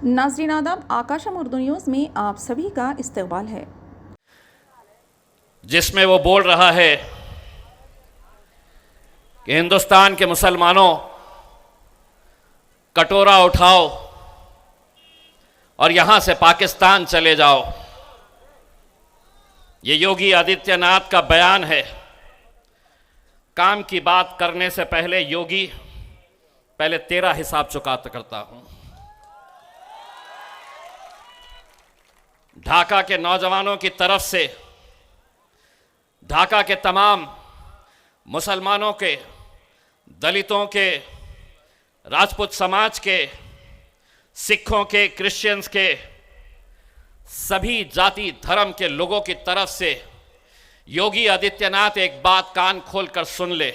नाज़रीन आदाब, आकाशम उर्दू न्यूज़ में आप सभी का इस्तकबाल है। जिसमें वो बोल रहा है कि हिंदुस्तान के मुसलमानों, कटोरा उठाओ और यहां से पाकिस्तान चले जाओ। ये योगी आदित्यनाथ का बयान है। काम की बात करने से पहले योगी, पहले तेरा हिसाब चुकाता करता हूं। ढाका के नौजवानों की तरफ से ढाका के तमाम मुसलमानों के, दलितों के, राजपूत समाज के, सिखों के, क्रिश्चियंस के, सभी जाति धर्म के लोगों की तरफ से योगी आदित्यनाथ एक बात कान खोलकर सुन ले।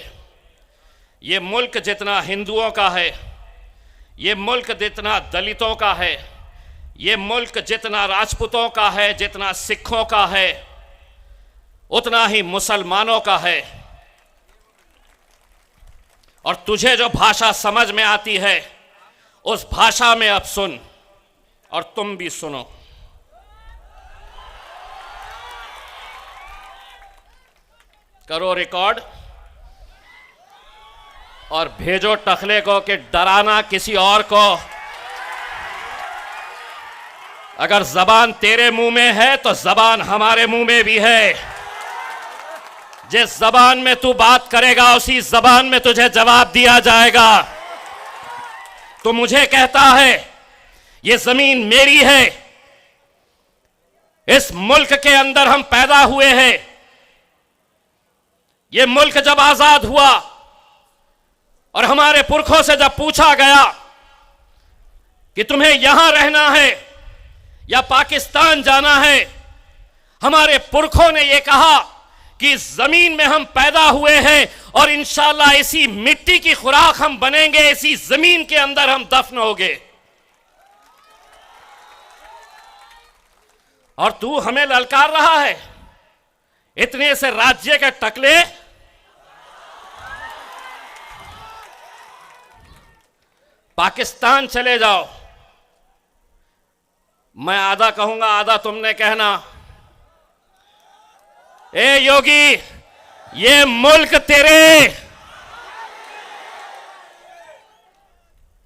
ये मुल्क जितना हिंदुओं का है, ये मुल्क जितना दलितों का है, ये मुल्क जितना राजपूतों का है, जितना सिखों का है, उतना ही मुसलमानों का है। और तुझे जो भाषा समझ में आती है उस भाषा में अब सुन, और तुम भी सुनो। करो रिकॉर्ड और भेजो टखले को कि डराना किसी और को। अगर जबान तेरे मुंह में है तो जबान हमारे मुंह में भी है। जिस जबान में तू बात करेगा उसी जबान में तुझे जवाब दिया जाएगा। तो मुझे कहता है ये जमीन मेरी है, इस मुल्क के अंदर हम पैदा हुए हैं। ये मुल्क जब आजाद हुआ और हमारे पुरखों से जब पूछा गया कि तुम्हें यहां रहना है या पाकिस्तान जाना है, हमारे पुरखों ने यह कहा कि इस जमीन में हम पैदा हुए हैं और इंशाअल्लाह इसी मिट्टी की खुराक हम बनेंगे, इसी जमीन के अंदर हम दफन होंगे। और तू हमें ललकार रहा है इतने से राज्य के टकले। पाकिस्तान चले जाओ। मैं आधा कहूंगा, आधा तुमने कहना। ए योगी, ये मुल्क तेरे,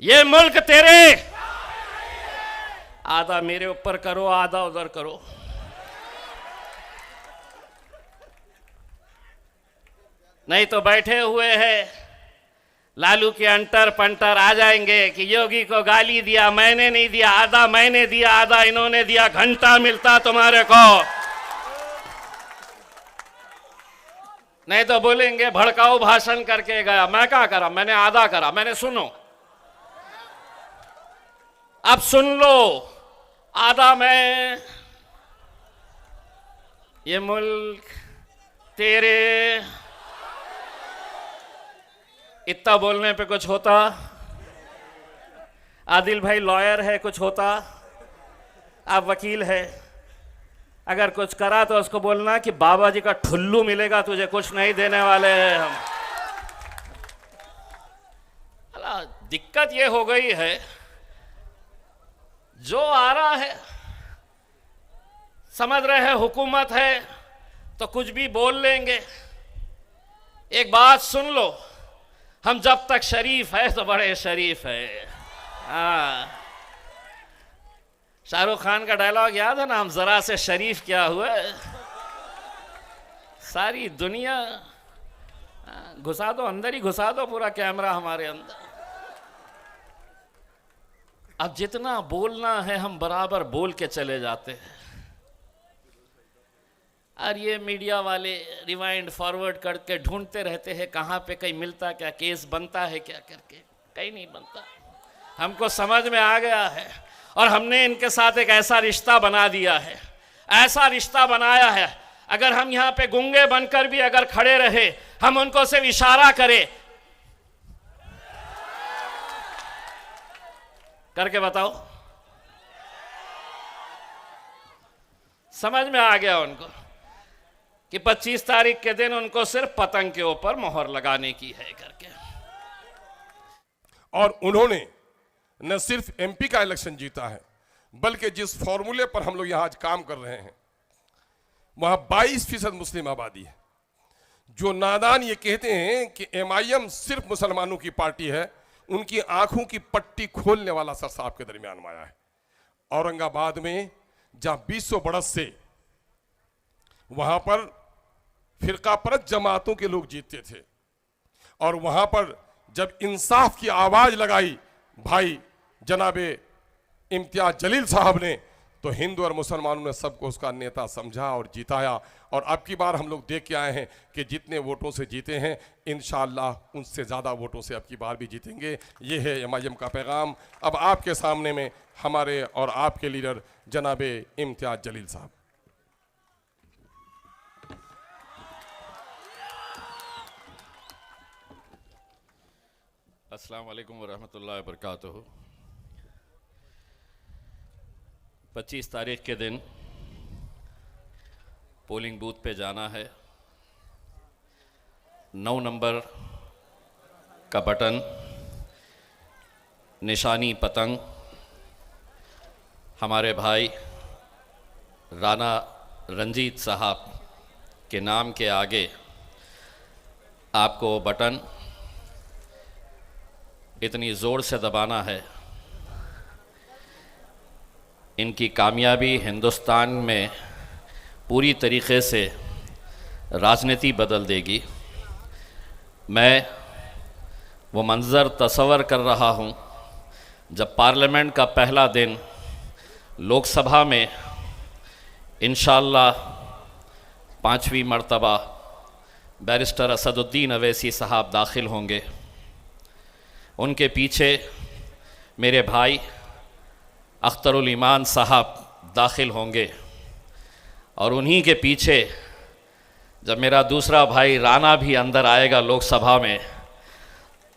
ये मुल्क तेरे। आधा मेरे ऊपर करो, आधा उधर करो। नहीं तो बैठे हुए हैं लालू के अंटर पंटर आ जाएंगे कि योगी को गाली दिया, मैंने नहीं दिया, आधा मैंने दिया, आधा इन्होंने दिया। घंटा मिलता तुम्हारे को। नहीं तो बोलेंगे भड़काऊ भाषण करके गया। मैं क्या करा? मैंने आधा करा। मैंने सुनो, अब सुन लो। आधा मैं, ये मुल्क तेरे। इतना बोलने पे कुछ होता? आदिल भाई लॉयर है, कुछ होता? आप वकील है, अगर कुछ करा तो उसको बोलना कि बाबा जी का ठुल्लू मिलेगा, तुझे कुछ नहीं देने वाले हैं हम। दिक्कत ये हो गई है, जो आ रहा है समझ रहे हैं हुकूमत है तो कुछ भी बोल लेंगे। एक बात सुन लो, हम जब तक शरीफ है तो बड़े शरीफ है। हाँ, शाहरुख खान का डायलॉग याद है ना, हम जरा से शरीफ क्या हुए, सारी दुनिया घुसा दो, अंदर ही घुसा दो पूरा कैमरा हमारे अंदर। अब जितना बोलना है हम बराबर बोल के चले जाते हैं, और ये मीडिया वाले रिवाइंड फॉरवर्ड करके ढूंढते रहते हैं कहाँ पे कहीं मिलता, क्या केस बनता है क्या करके। कहीं नहीं बनता। हमको समझ में आ गया है और हमने इनके साथ एक ऐसा रिश्ता बना दिया है, ऐसा रिश्ता बनाया है, अगर हम यहाँ पे गूंगे बनकर भी अगर खड़े रहे, हम उनको सिर्फ इशारा करें, करके बताओ, समझ में आ गया उनको कि 25 तारीख के दिन उनको सिर्फ पतंग के ऊपर मोहर लगाने की है करके। और उन्होंने न सिर्फ एमपी का इलेक्शन जीता है, बल्कि जिस फॉर्मूले पर हम लोग यहाँ आज काम कर रहे हैं वहाँ 22% मुस्लिम आबादी है। जो नादान ये कहते हैं कि MIM सिर्फ मुसलमानों की पार्टी है, उनकी आंखों की पट्टी खोलने वाला सर साहब के दरमियान में आया है। औरंगाबाद में जहाँ 200 बरस से वहाँ पर फिरका परस्त जमातों के लोग जीतते थे, और वहाँ पर जब इंसाफ की आवाज़ लगाई भाई जनाबे इम्तियाज जलील साहब ने, तो हिंदू और मुसलमानों ने सबको उसका नेता समझा और जिताया। और अब की बार हम लोग देख के आए हैं कि जितने वोटों से जीते हैं इंशाअल्लाह उनसे ज़्यादा वोटों से अब की बार भी जीतेंगे। ये है MIM का पैगाम। अब आपके सामने में हमारे और आपके लीडर जनाबे इम्तियाज जलील साहब। अस्सलाम वालेकुम वरहमतुल्लाहि वबरकातुहू। 25 तारीख के दिन पोलिंग बूथ पे जाना है। 9 नंबर का बटन, निशानी पतंग, हमारे भाई राणा रंजीत साहब के नाम के आगे आपको बटन इतनी ज़ोर से दबाना है, इनकी कामयाबी हिंदुस्तान में पूरी तरीक़े से राजनीति बदल देगी। मैं वो मंज़र तस्वर कर रहा हूँ जब पार्लियामेंट का पहला दिन लोकसभा में इंशाअल्लाह 5वीं मर्तबा बैरिस्टर असदुद्दीन अवैसी साहब दाखिल होंगे। उनके पीछे मेरे भाई अख्तरुल ईमान साहब दाखिल होंगे, और उन्हीं के पीछे जब मेरा दूसरा भाई राणा भी अंदर आएगा लोकसभा में,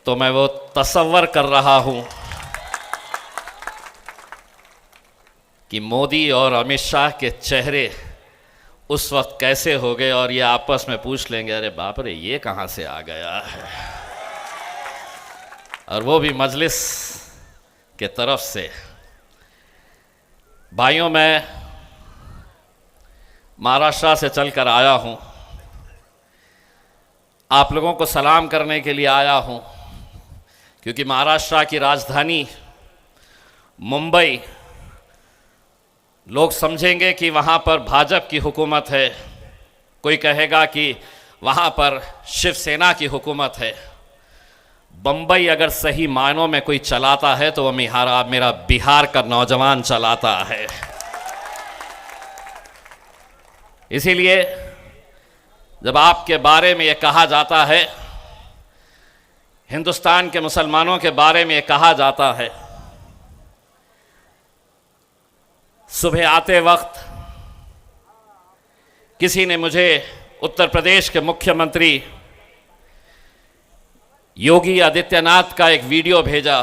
तो मैं वो तस्वर कर रहा हूँ कि मोदी और अमित शाह के चेहरे उस वक्त कैसे हो गए, और ये आपस में पूछ लेंगे अरे बाप रे ये कहाँ से आ गया है, और वो भी मजलिस के तरफ से। भाइयों, मैं महाराष्ट्र से चलकर आया हूँ, आप लोगों को सलाम करने के लिए आया हूँ, क्योंकि महाराष्ट्र की राजधानी मुंबई, लोग समझेंगे कि वहाँ पर भाजपा की हुकूमत है, कोई कहेगा कि वहाँ पर शिवसेना की हुकूमत है। बम्बई अगर सही मायनों में कोई चलाता है तो वो मेरा बिहार का नौजवान चलाता है। इसीलिए जब आपके बारे में ये कहा जाता है, हिंदुस्तान के मुसलमानों के बारे में ये कहा जाता है, सुबह आते वक्त किसी ने मुझे उत्तर प्रदेश के मुख्यमंत्री योगी आदित्यनाथ का एक वीडियो भेजा